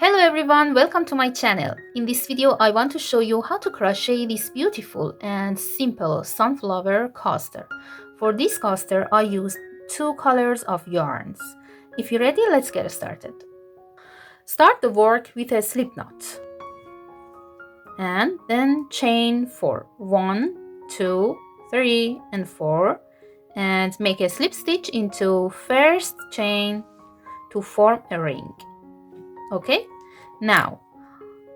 Hello everyone, welcome to my channel. In this video I want to show you how to crochet this beautiful and simple sunflower coaster. For this coaster I used two colors of yarns. If you're ready, let's get started. Start the work with a slip knot and then chain 4. 1, 2, 3 and 4 and make a slip stitch into first chain to form a ring. Okay, now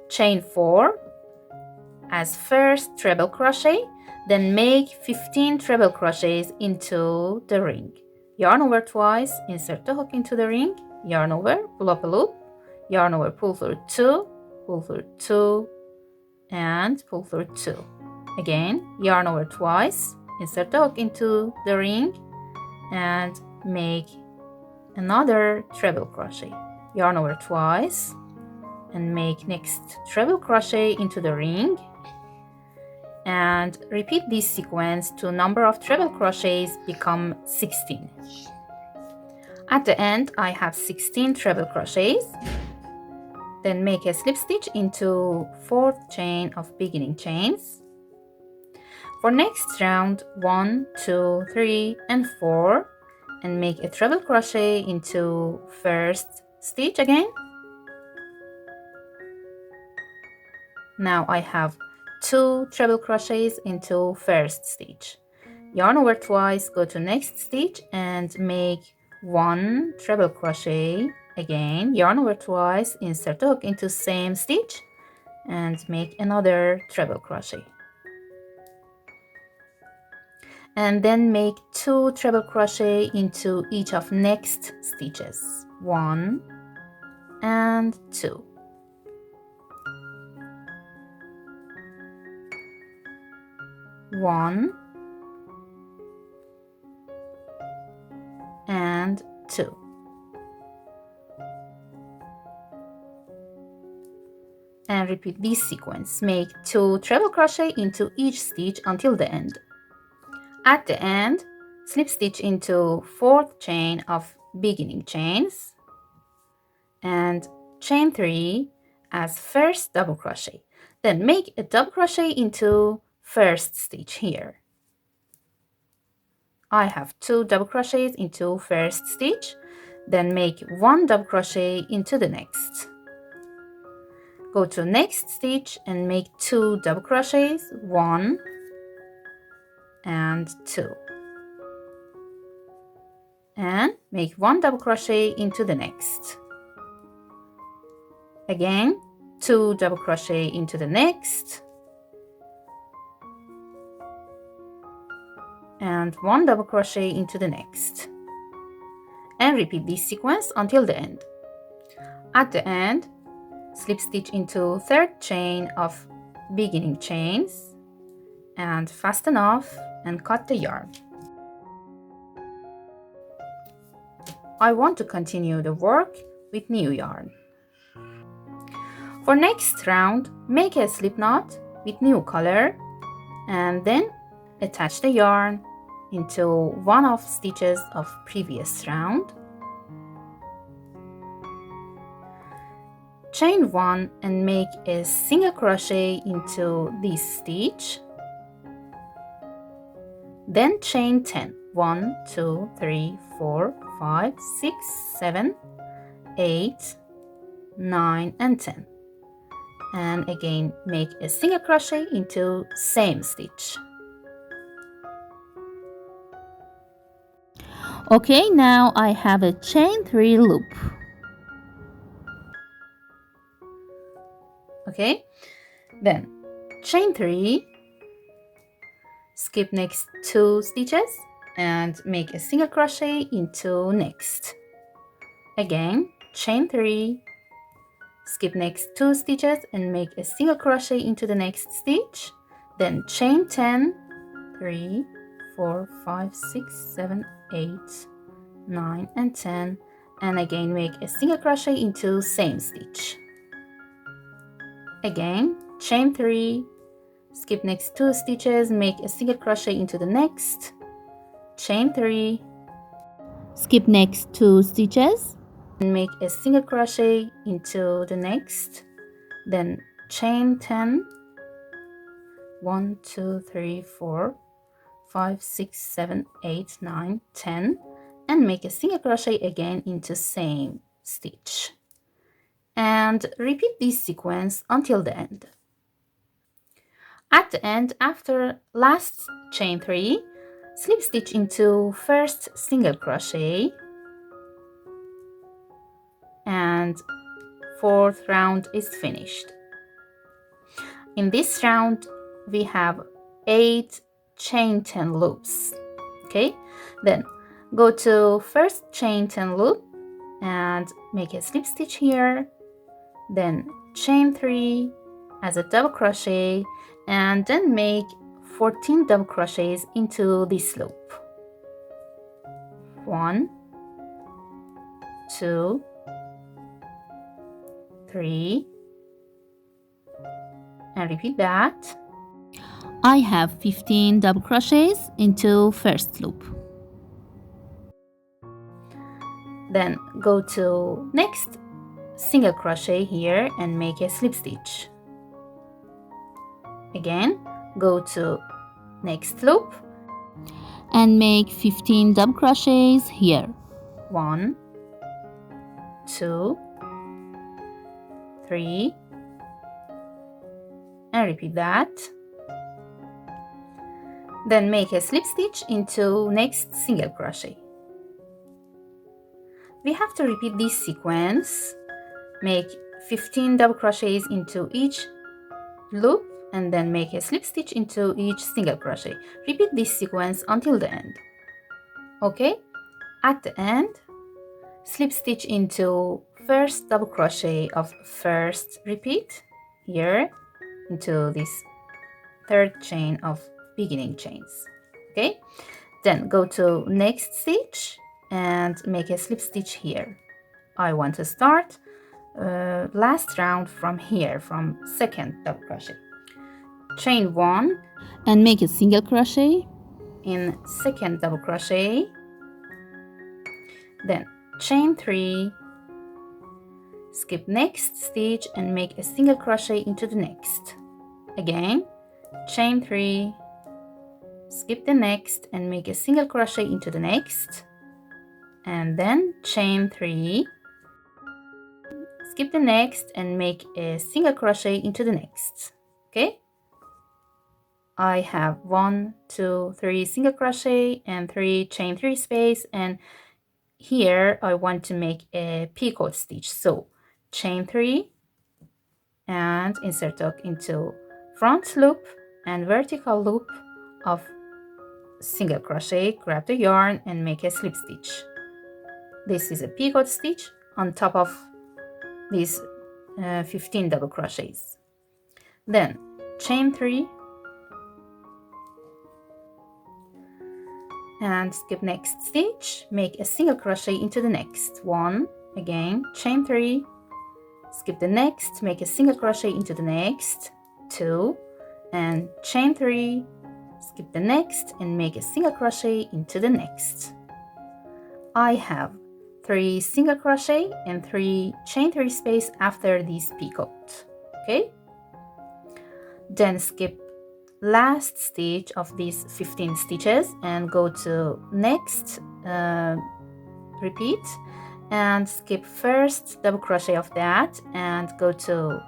chain 4 as first treble crochet, then make 15 treble crochets into the ring. Yarn over twice, insert the hook into the ring, yarn over, pull up a loop, yarn over, pull through 2 and pull through 2. Again, yarn over twice, insert the hook into the ring and make another treble crochet. Yarn over twice and make next treble crochet into the ring and repeat this sequence to number of treble crochets become 16. At the end I have 16 treble crochets. Then make a slip stitch into fourth chain of beginning chains. For next round 1, 2, 3 and 4 and make a treble crochet into first stitch again. Now I have 2 treble crochets into first stitch. Yarn over twice, go to next stitch and make 1 treble crochet. Again, yarn over twice, insert the hook into same stitch and make another treble crochet. And then make 2 treble crochet into each of next stitches. 1 and 2. One and 2. And repeat this sequence. Make 2 treble crochet into each stitch until the end. At the end, slip stitch into fourth chain of beginning chains and chain 3 as first double crochet. Then make a double crochet into first stitch here. I have 2 double crochets into first stitch, then make 1 double crochet into the next. Go to next stitch and make 2 double crochets, 1 and 2. And make 1 double crochet into the next. Again, 2 double crochet into the next. And 1 double crochet into the next. And repeat this sequence until the end. At the end, slip stitch into third chain of beginning chains and fasten off and cut the yarn. I want to continue the work with new yarn. For next round, make a slip knot with new color and then attach the yarn into one of stitches of previous round. Chain 1 and make a single crochet into this stitch. Then chain 10. 1, 2, 3, 4, 5, 6, 7, 8, 9 and 10. And again make a single crochet into same stitch. Okay, now I have a chain 3 loop. Okay, then chain 3, skip next 2 stitches and make a single crochet into next. Again, chain 3, skip next 2 stitches and make a single crochet into the next stitch. Then chain 10, 3, 4, 5, 6, 7, 8, 9 and 10 and again make a single crochet into same stitch. Again, chain 3, skip next 2 stitches, make a single crochet into the next, chain 3, skip next 2 stitches Make a single crochet into the next, then chain 10, 1 2 3 4 5 6 7 8 9 10, and make a single crochet again into same stitch, and repeat this sequence until the end. At the end, after last chain 3, slip stitch into first single crochet, and fourth round is finished. In this round we have 8 chain 10 loops. Okay, then go to first chain 10 loop and make a slip stitch here, then chain 3 as a double crochet, and then make 14 double crochets into this loop. 1 2 3, and repeat that. I have 15 double crochets into first loop. Then go to next single crochet here and make a slip stitch. Again, go to next loop and make 15 double crochets here. 1 2 3, and repeat that. Then make a slip stitch into next single crochet. We have to repeat this sequence. Make 15 double crochets into each loop and then make a slip stitch into each single crochet. Repeat this sequence until the end. Okay, at the end, slip stitch into first double crochet of first repeat here into this third chain of beginning chains. Okay, then go to next stitch and make a slip stitch here. I want to start last round from here, from second double crochet. Chain 1 and make a single crochet in second double crochet, then chain 3, skip next stitch and make a single crochet into the next. Again, chain 3, skip the next and make a single crochet into the next, and then chain 3, skip the next and make a single crochet into the next. Okay, I have 1 2 3 single crochet and 3 chain 3 space, and here I want to make a picot stitch, so chain 3 and insert hook into front loop and vertical loop of single crochet, grab the yarn and make a slip stitch. This is a picot stitch on top of these 15 double crochets. Then chain 3 and skip next stitch, make a single crochet into the next one. Again, chain 3, skip the next, make a single crochet into the next 2, and chain 3, skip the next and make a single crochet into the next. I have 3 single crochet and 3 chain 3 space after this picot. Okay, then skip last stitch of these 15 stitches and go to next repeat and skip first double crochet of that and go to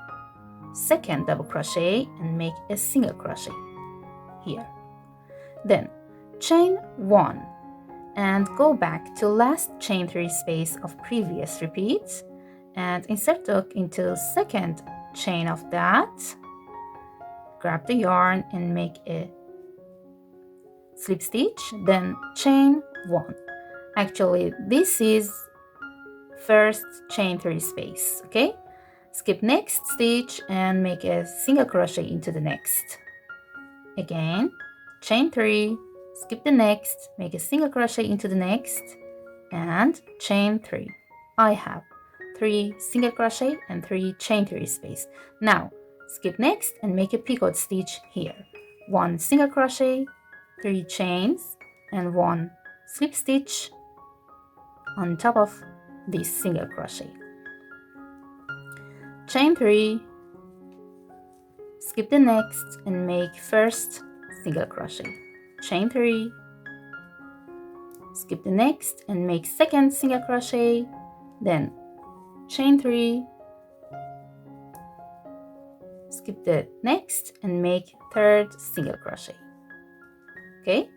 second double crochet and make a single crochet here. Then chain 1 and go back to last chain 3 space of previous repeats and insert hook into second chain of that, grab the yarn and make a slip stitch, then chain 1. Actually this is first chain 3 space. Okay, skip next stitch and make a single crochet into the next. Again, chain 3, skip the next, make a single crochet into the next, and chain 3. I have 3 single crochet and 3 chain 3 space. Now skip next and make a picot stitch here. 1 single crochet, 3 chains, and 1 slip stitch on top of this single crochet. Chain 3, skip the next and make first single crochet. Chain 3, skip the next and make second single crochet, then chain 3, skip the next and make third single crochet. Okay,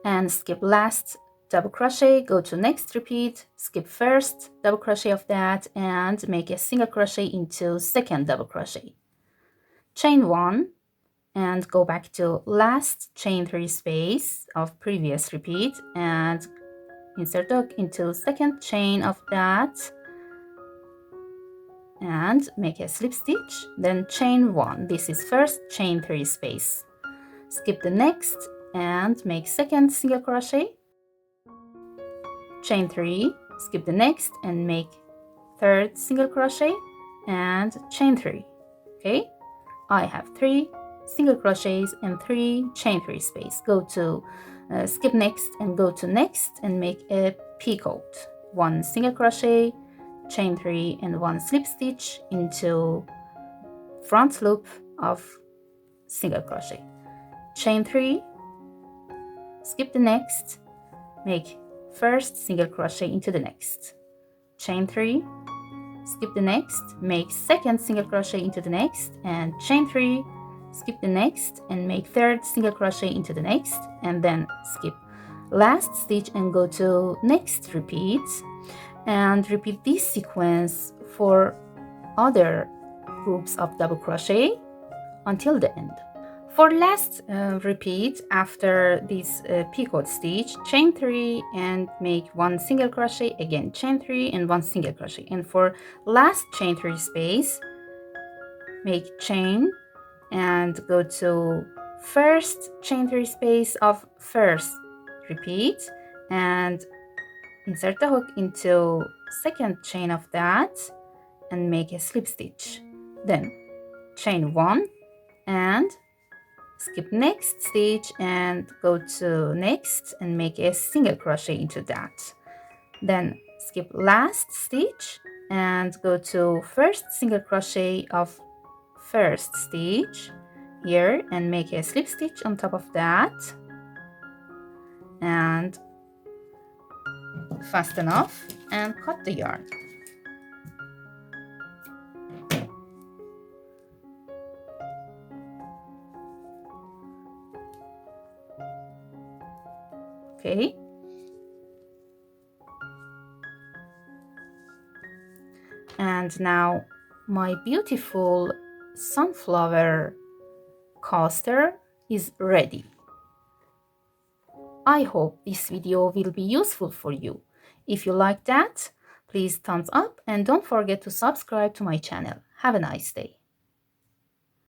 and skip last double crochet, go to next repeat, skip first double crochet of that and make a single crochet into second double crochet. Chain 1 and go back to last chain 3 space of previous repeat and insert hook into second chain of that and make a slip stitch, then chain 1. This is first chain 3 space. Skip the next and make second single crochet, chain 3, skip the next and make third single crochet and chain 3. Okay, I have 3 single crochets and 3 chain 3 space. Go to skip next and go to next and make a picot. 1 single crochet, chain 3 and 1 slip stitch into front loop of single crochet. Chain 3, skip the next, make first single crochet into the next. Chain 3, skip the next, make second single crochet into the next, and chain 3, skip the next and make third single crochet into the next, and then skip last stitch and go to next repeat and repeat this sequence for other groups of double crochet until the end. For last repeat after this picot stitch, chain 3 and make 1 single crochet, again chain 3 and 1 single crochet, and for last chain 3 space make chain and go to first chain 3 space of first repeat and insert the hook into second chain of that and make a slip stitch, then chain 1 and skip next stitch and go to next and make a single crochet into that, then skip last stitch and go to first single crochet of first stitch here and make a slip stitch on top of that and fasten off and cut the yarn. Okay, and now my beautiful sunflower coaster is ready. I hope this video will be useful for you. If you like that, please thumbs up and don't forget to subscribe to my channel. Have a nice day.